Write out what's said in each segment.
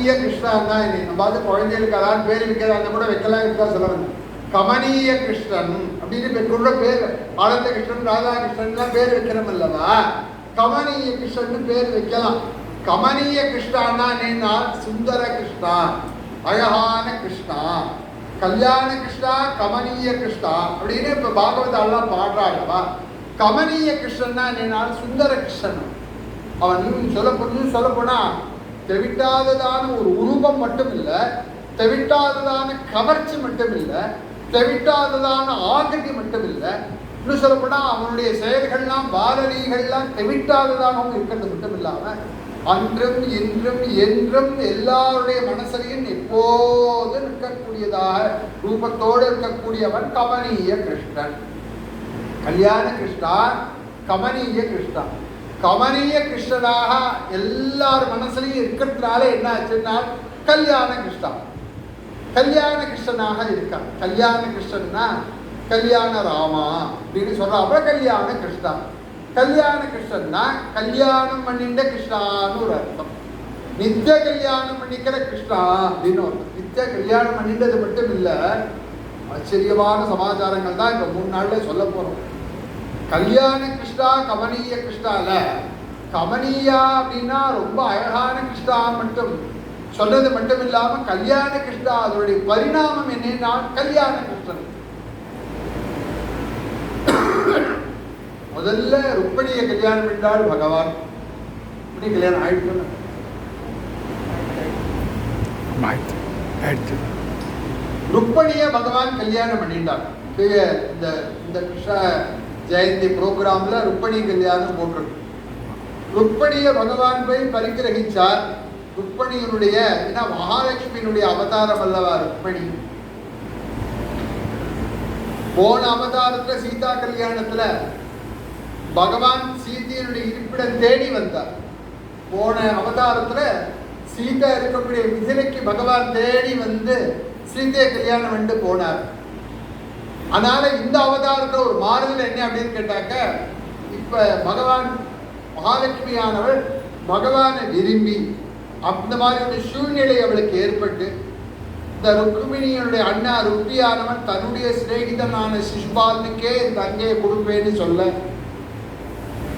கமனீய கிருஷ்ணன் தான். நம்ம வந்து குழந்தைகளுக்கு அதான் பேர் வைக்கிறதா கூட வைக்கலாம் இருக்கா சொல்லுவாங்க. கமனீய கிருஷ்ணன் அப்படின்னு பெற்றோட பேர். ஆனந்த கிருஷ்ணன், ராதாகிருஷ்ணன்லாம் பேர் வைக்கிறோம் அல்லவா? கமனீய கிருஷ்ணன் பேர் வைக்கலாம். கமனீய கிருஷ்ணான்னா என்னன்னா சுந்தர கிருஷ்ணா, அழகான கிருஷ்ணா, கல்யாண கிருஷ்ணா, கமனீய கிருஷ்ணா அப்படின்னு இப்ப பாகவதாலாம் பாடுறாங்கவா. கமனீய கிருஷ்ணன்னா என்னன்னா சுந்தர கிருஷ்ணன். அவன் சொல்லப்போனா தெவிட்டாததான ஒரு உருவம் மட்டும் இல்லை, தெவிட்டாததான கவர்ச்சி மட்டும் இல்லை, தெவிட்டாததான ஆகட்டி மட்டும் இல்லை, இன்னும் சொல்லப்போனா அவனுடைய செயல்கள்லாம் பாரதிகள்லாம் தெவிட்டாததாகவும் இருக்கிறது மட்டும் இல்லாம அன்றும் இன்றும் என்றும் எல்லாருடைய மனசையும் எப்போது நிற்கக்கூடியதாக ரூபத்தோடு இருக்கக்கூடியவன் கமனீய கிருஷ்ணன். கல்யாண கிருஷ்ணா, கமனீய கிருஷ்ணா. கமனீய கிருஷ்ணனாக எல்லார் மனசுலையும் இருக்கிறதுனால என்ன ஆச்சுன்னா கல்யாண கிருஷ்ணா, கல்யாண கிருஷ்ணனாக இருக்கான். கல்யாண கிருஷ்ணன்னா கல்யாண ராமா அப்படின்னு சொல்றாங்க. கல்யாண கிருஷ்ணா, கல்யாண கிருஷ்ணன்னா கல்யாணம் பண்ணிண்ட கிருஷ்ணான்னு ஒரு அர்த்தம். நித்திய கல்யாணம் பண்ணிக்கிற கிருஷ்ணா அப்படின்னு ஒரு அர்த்தம். நித்திய கல்யாணம் பண்ணின்றது மட்டும் இல்லை, ஆச்சரியமான சமாச்சாரங்கள் தான் இப்போ 3 நாள்ல சொல்ல போறோம். கல்யாண கிருஷ்ணா, கமனீய கிருஷ்ணால கமனீயா அப்படின்னா ரொம்ப அழகான கிருஷ்ணா மட்டும் சொல்றது மட்டும் இல்லாம கல்யாண கிருஷ்ணா அதனுடைய பரிணாமம் என்னன்னா கல்யாண கிருஷ்ணன். முதல்ல ருக்மிணியை கல்யாணம் பண்ணால் பகவான். ருக்மிணி கல்யாணம் ஆயிடுச்சு. ருக்மிணியை பகவான் கல்யாணம் பண்ணிட்டார். இந்த கிருஷ்ண ஜெயந்தி ப்ரோக்ராம்ல ருக்மிணி கல்யாணம் போட்டிருக்கு. ருக்மிணியை பகவான் போய் பரிகிரகிச்சார். ருக்மிணியினுடைய மகாலட்சுமியினுடைய அவதாரம் அல்லவா ருக்மிணி. போன அவதாரத்துல சீதா கல்யாணத்துல பகவான் சீதையினுடைய இருப்பிடம் தேடி வந்தார். போன அவதாரத்துல சீதா இருக்கக்கூடிய மிதிலைக்கு பகவான் தேடி வந்து சீதையை கல்யாணம் வந்து போனார். அதனால இந்த அவதாரத்துல ஒரு மாறுதல் என்ன அப்படின்னு கேட்டாக்க, இப்ப பகவான் மகாலட்சுமியானவள் பகவானை விரும்பி அந்த மாதிரி ஒரு சூழ்நிலை அவளுக்கு ஏற்பட்டு இந்த ருக்மிணியனுடைய அண்ணா ருக்மியானவன் தன்னுடைய சிநேகிதனான சிசுபாலனுக்கே இந்த அங்கையை கொடுப்பேன்னு சொல்ல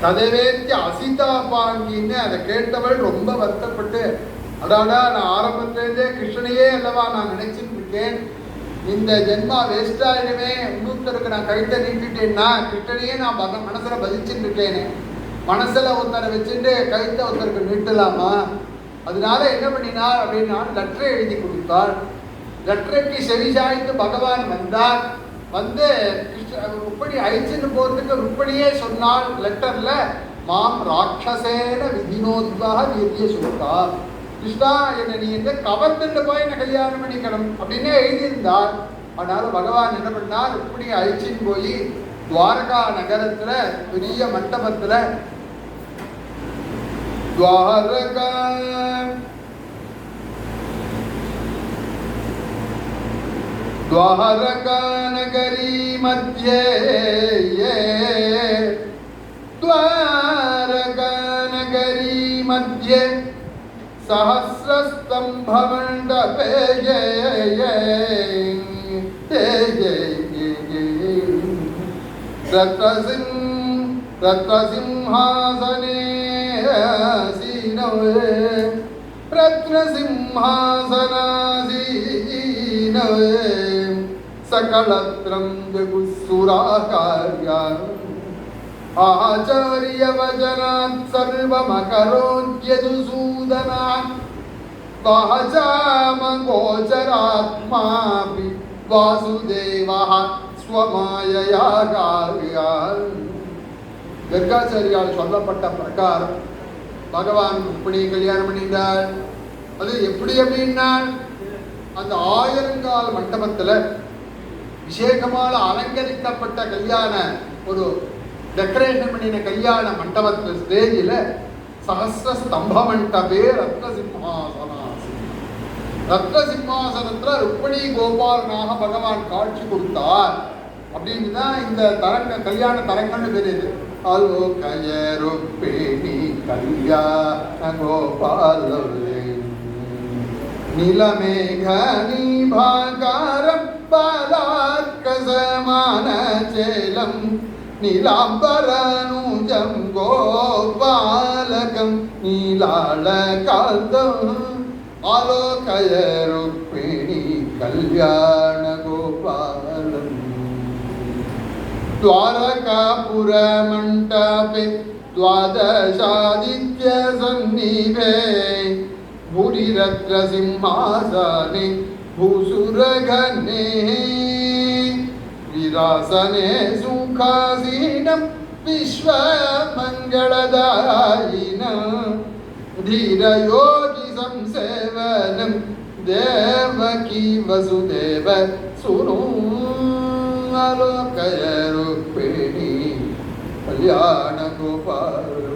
ததவேத்தி அசிதா பாங்கின்னு அதை கேட்டவள் ரொம்ப வருத்தப்பட்டு, அடாடா நான் ஆரம்பத்திலேருந்தே கிருஷ்ணனையே அல்லவா நான் நினைச்சிட்டு இருக்கேன், இந்த ஜென்மா வேஸ்ட் ஆயிடுமே, இன்னொருத்தருக்கு நான் கழுத்தை நீட்டிட்டேன்னா கிருஷ்ணனையே நான் மனசுல பதிச்சுட்டு இருக்கேனே, மனசுல ஒருத்தரை வச்சுட்டு கழுத்தை ஒருத்தருக்கு நீட்டலாமா? அதனால என்ன பண்ணினார் அப்படின்னா லெட்டரை எழுதி கொடுத்தார். லெட்டருக்கு செவிசாய்த்து பகவான் வந்தார். வந்து ருக்மிணி அழிச்சுன்னு போறதுக்கு ருக்மிணியே சொன்னால் லெட்டர்ல மாம் ராட்சசேன விதினோத்வக வீரிய சுத்தா, கிருஷ்ணா என்ன நீ எங்க கவர்ந்துட்டு போய் என்ன கல்யாணம் பண்ணிக்கணும் அப்படின்னு எழுதியிருந்தார். அதனால பகவான் என்ன பண்ணார், ருக்மிணியை அழிச்சுன்னு போய் துவாரகா நகரத்துல பெரிய மண்டபத்துல द्वारका नगरी मध्ये द्वारका नगरी मध्ये सहस्रस्तंभ मंडपे रत्नसिंहासने रत्नसिंहासनासीनवे सकलत्रं जगुस्सुराकार्या आचार्यवचनात् सर्वमकरोद्यदुसूदनात् वाचामगोचरात्मापि वासुदेवः स्वमायया कार्या. கர்காச்சாரியால் சொல்லப்பட்ட பிரகாரம் பகவான் ருக்மிணியை கல்யாணம் பண்ணிட்டார். அது எப்படி அப்படின்னா அந்த ஆயிரங்கால் மண்டபத்துல விசேஷமான அலங்கரிக்கப்பட்ட கல்யாண ஒரு டெக்கரேஷன் பண்ணின கல்யாண மண்டபத்துல ஸ்டேஜில் சஹஸ்ர ஸ்தம்ப மண்டபே ரத்னசிம்ஹாசனாசி, ரத்னசிம்ஹாசனத்துல ருக்மிணி கோபாலனாக பகவான் காட்சி கொடுத்தார். அப்படின்னு தான் இந்த தரங்க கல்யாண தரங்கள்னு தெரியுது. அலோகய ருக்மிணி கல்யாண கோபால नीलमेघनीभाकारं बालार्कसमानचेलं नीलाम्बरनुजं गोपालकं नीलालकान्तम् आलोकय रुक्मिणी कल्याणगोपालम् द्वारकापुरमण्डपे द्वादशादित्यसन्निभे भूरिरत्नसिंहासने भूसुरगणे विरासने सुखासीनं विश्वमङ्गलदायिनं धीरयोगिसंसेवनं देवकी वसुदेव सुनो आलोकय रुक्मिणी कल्याणगोपालम्